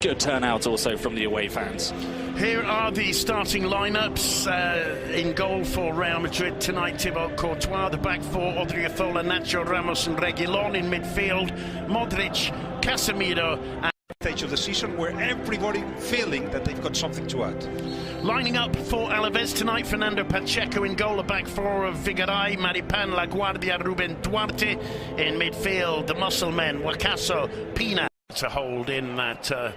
Good turnout also from the away fans. Here are the starting lineups. In goal for Real Madrid tonight, Thibaut Courtois. The back four, Odriozola, Nacho, Ramos and Reguilón. In midfield, Modric, Casemiro and stage of the season where everybody feeling that they've got something to add. Lining up for Alaves tonight, Fernando Pacheco in goal, the back four of Vigaray, Maripan, La Guardia, Ruben Duarte. In midfield, the muscle men, Wakaso, Pina. To hold in that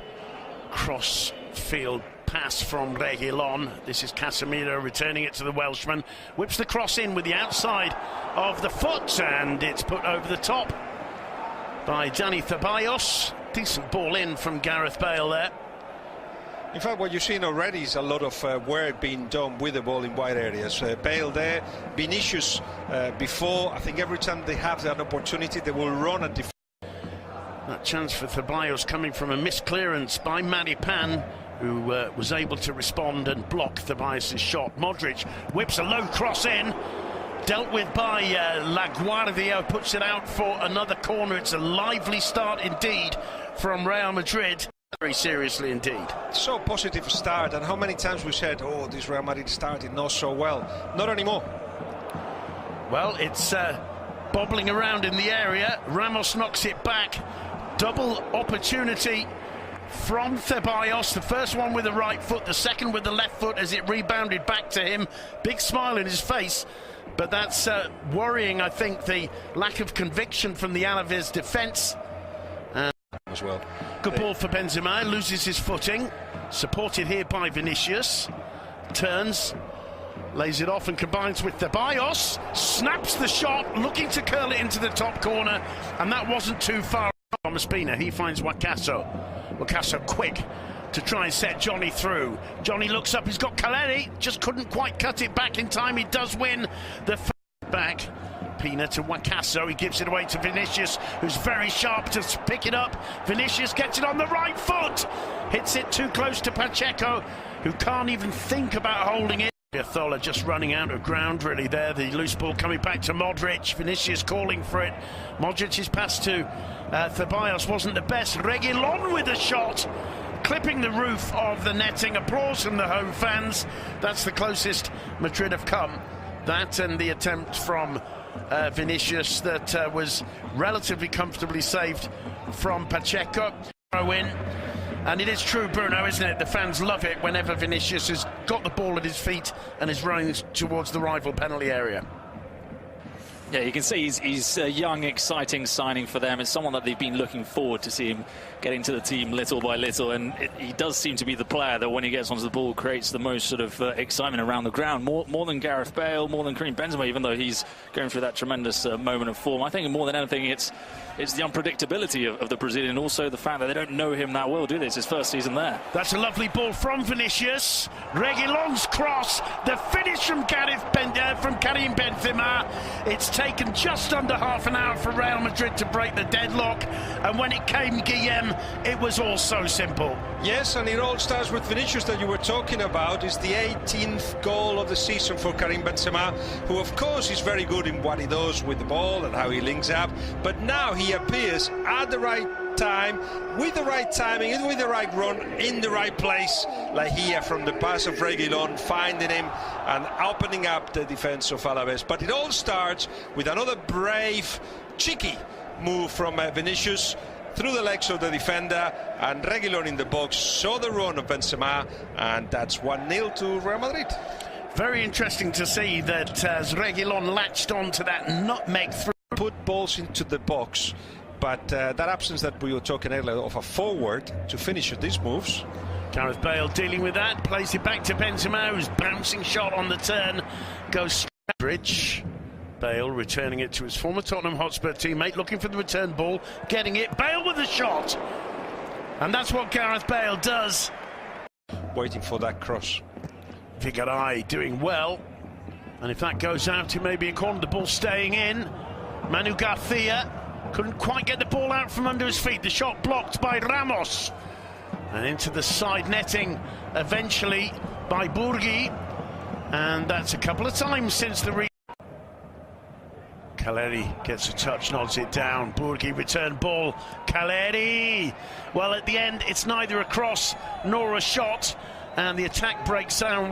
cross-field pass from Reguilón. This is Casemiro returning it to the Welshman. Whips the cross in with the outside of the foot, and it's put over the top by Dani Ceballos. Decent ball in from Gareth Bale there. In fact, what you've seen already is a lot of work being done with the ball in wide areas. Bale there, Vinicius before. I think every time they have that opportunity, they will run and defend. That chance for Ceballos coming from a missed clearance by Maripan, who was able to respond and block Ceballos' shot. Modric whips a low cross in, dealt with by La Guardia, puts it out for another corner. It's a lively start indeed from Real Madrid. Very seriously indeed. So positive start, and how many times we said, oh, this Real Madrid started not so well. Not anymore. Well, it's bobbling around in the area. Ramos knocks it back. Double opportunity from Ceballos. The first one with the right foot, the second with the left foot as it rebounded back to him. Big smile in his face, but that's worrying, I think, the lack of conviction from the Alaves defence. As well. Good ball for Benzema, loses his footing. Supported here by Vinicius. Turns, lays it off and combines with Ceballos. Snaps the shot, looking to curl it into the top corner, and that wasn't too far. Thomas Pina, he finds Wakaso. Wakaso quick to try and set Johnny through. Johnny looks up, he's got Caleri, just couldn't quite cut it back in time. He does win the back. Pina to Wakaso, he gives it away to Vinicius, who's very sharp to pick it up. Vinicius gets it on the right foot, hits it too close to Pacheco, who can't even think about holding it. Odriozola just running out of ground really there. The loose ball coming back to Modric. Vinicius calling for it. Modric's pass to Ceballos wasn't the best. Reguilón with a shot, clipping the roof of the netting. Applause from the home fans. That's the closest Madrid have come. That and the attempt from Vinicius that was relatively comfortably saved from Pacheco. Win. And it is true, Bruno, isn't it? The fans love it whenever Vinicius has got the ball at his feet and is running towards the rival penalty area. Yeah, you can see he's a young, exciting signing for them. It's someone that they've been looking forward to see him get into the team little by little, and he does seem to be the player that when he gets onto the ball creates the most sort of excitement around the ground, more than Gareth Bale, more than Karim Benzema, even though he's going through that tremendous moment of form. I think more than anything it's the unpredictability of the Brazilian, also the fact that they don't know him that well, do they? It's his first season there. That's a lovely ball from Vinicius. Reguilón's cross, the finish from Karim Benzema. It's taken just under half an hour for Real Madrid to break the deadlock, and when it came, Guillem, it was all so simple. Yes, and it all starts with Vinicius that you were talking about. It's the 18th goal of the season for Karim Benzema, who of course is very good in what he does with the ball and how he links up, but now he appears at the right time, with the right timing and with the right run in the right place, like here from the pass of Reguilón, finding him and opening up the defense of Alaves. But it all starts with another brave, cheeky move from Vinicius through the legs of the defender, and Reguilón in the box saw the run of Benzema, and that's 1-0 to Real Madrid. Very interesting to see that as Reguilón latched on to that nutmeg through. Put balls into the box, but that absence that we were talking earlier of a forward to finish these moves. Gareth Bale dealing with that, plays it back to Benzema, whose bouncing shot on the turn goes bridge. Bale returning it to his former Tottenham Hotspur teammate, looking for the return ball, getting it. Bale with a shot, and that's what Gareth Bale does. Waiting for that cross. Vigaray doing well, and if that goes out, he may be a corner. The ball staying in. Manu Garcia couldn't quite get the ball out from under his feet. The shot blocked by Ramos, and into the side netting eventually by Burgi, and that's a couple of times since the Caleri gets a touch, nods it down. Burgi return ball. Caleri! Well, at the end, it's neither a cross nor a shot, and the attack breaks down.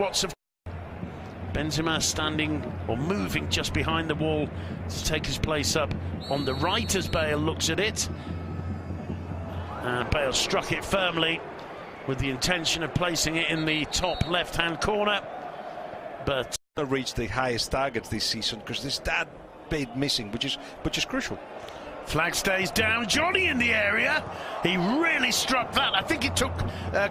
Benzema standing or moving just behind the wall to take his place up on the right as Bale looks at it. And Bale struck it firmly with the intention of placing it in the top left-hand corner, but reached the highest targets this season because there's that bit missing, which is crucial. Flag stays down. Johnny in the area. He really struck that. I think it took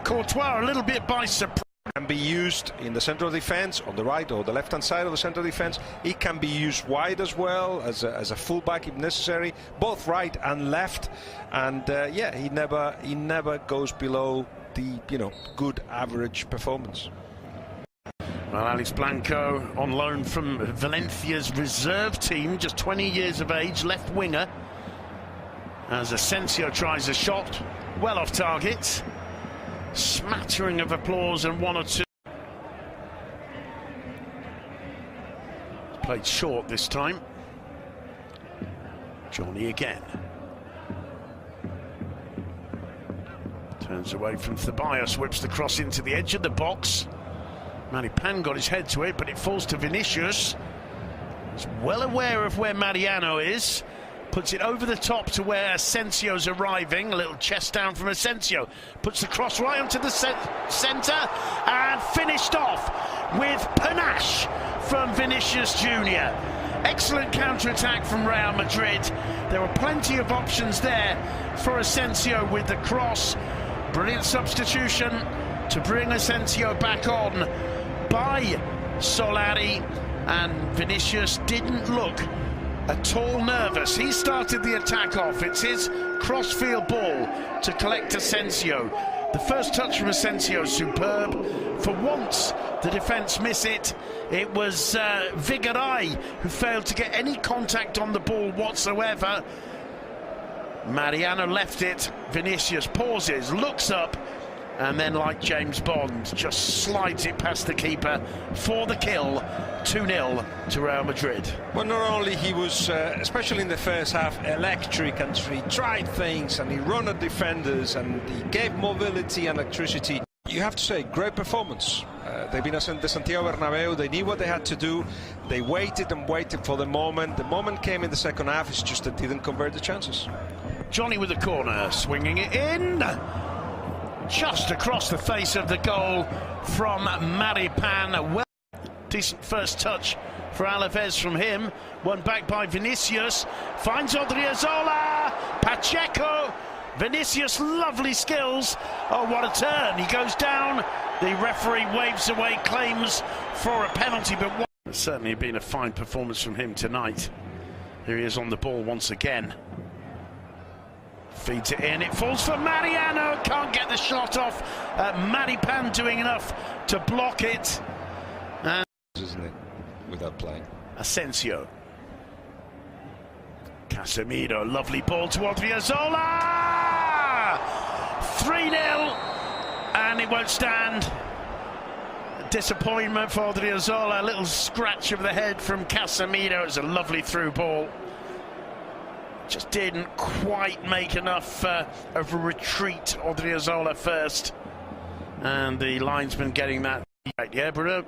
Courtois a little bit by surprise. Can be used in the central defence, on the right or the left-hand side of the central defence. It can be used wide as well, as a fullback if necessary, both right and left. And yeah, he never goes below the good average performance. Well, Alex Blanco on loan from Valencia's reserve team, just 20 years of age, left winger. As Asensio tries a shot, well off target. Smattering of applause and one or two. Played short this time. Johnny again. Turns away from Ceballos, whips the cross into the edge of the box. Maripan got his head to it, but it falls to Vinicius. He's well aware of where Mariano is. Puts it over the top to where Asensio's arriving. A little chest down from Asensio. Puts the cross right onto the centre and finished off with panache from Vinicius Jr. Excellent counter-attack from Real Madrid. There were plenty of options there for Asensio with the cross. Brilliant substitution to bring Asensio back on by Solari, and Vinicius didn't look at all nervous. He started the attack off. It's his cross-field ball to collect Asensio. The first touch from Asensio, superb. For once, the defence miss it. It was Vigaray who failed to get any contact on the ball whatsoever. Mariano left it. Vinicius pauses, looks up, and then, like James Bond, just slides it past the keeper for the kill. 2-0 to Real Madrid. Well, not only he was, especially in the first half, electric, and he tried things and he run at defenders and he gave mobility and electricity. You have to say, great performance. They've been at the Santiago Bernabeu. They knew what they had to do. They waited and waited for the moment. The moment came in the second half. It's just that they didn't convert the chances. Johnny with the corner, swinging it in. Just across the face of the goal from Maripan. Well, decent first touch for Alaves from him. One back by Vinicius. Finds Odriozola. Pacheco. Vinicius, lovely skills. Oh, what a turn. He goes down. The referee waves away claims for a penalty, but it's certainly been a fine performance from him tonight. Here he is on the ball once again. Feeds it in, it falls for Mariano, can't get the shot off. Maripan doing enough to block it. And isn't it, without playing. Asensio. Casemiro, lovely ball to Odriozola! 3-0, and it won't stand. Disappointment for Odriozola, a little scratch of the head from Casemiro. It's a lovely through ball. Just didn't quite make enough of a retreat. Odriozola first, and the linesman getting that right. Yeah, Bruno?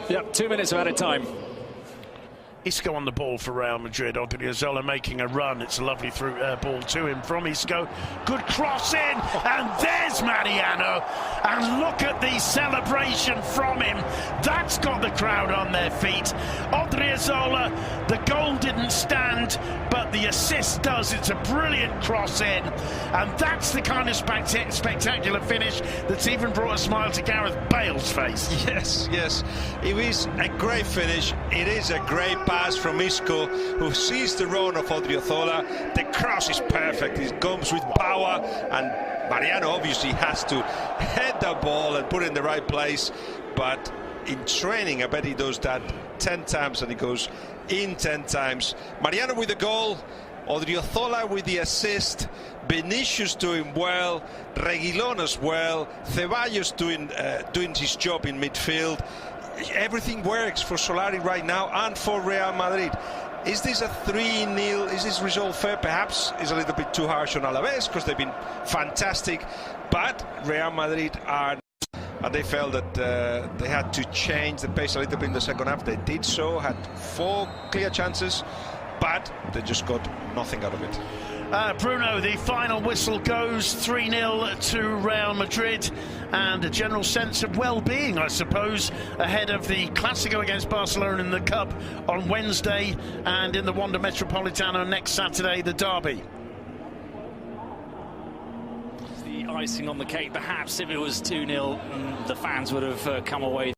Yep, 2 minutes of added time. Isco on the ball for Real Madrid. Odriozola making a run. It's a lovely through ball to him from Isco. Good cross in, and there's Mariano. And look at the celebration from him. That's got the crowd on their feet. Odriozola, the goal didn't stand, but the assist does. It's a brilliant cross in, and that's the kind of spectacular finish that's even brought a smile to Gareth Bale's face. Yes, yes. It is a great finish. It is a great pass from Isco, who sees the run of Odriozola. The cross is perfect. It comes with power, and Mariano obviously has to head the ball and put it in the right place. But in training, I bet he does that 10 times, and he goes in 10 times. Mariano with the goal, Odriozola with the assist, Vinicius doing well, Reguilón as well, Ceballos doing his job in midfield. everything works for Solari right now and for Real Madrid. Is this a 3-0? Is this result fair? Perhaps it's a little bit too harsh on Alaves because they've been fantastic, but Real Madrid are, and they felt that they had to change the pace a little bit in the second half. They did so, had 4 clear chances, but they just got nothing out of it. Bruno, the final whistle goes 3-0 to Real Madrid, and a general sense of well-being, I suppose, ahead of the Clásico against Barcelona in the Cup on Wednesday, and in the Wanda Metropolitano next Saturday, the derby. The icing on the cake, perhaps if it was 2-0, the fans would have come away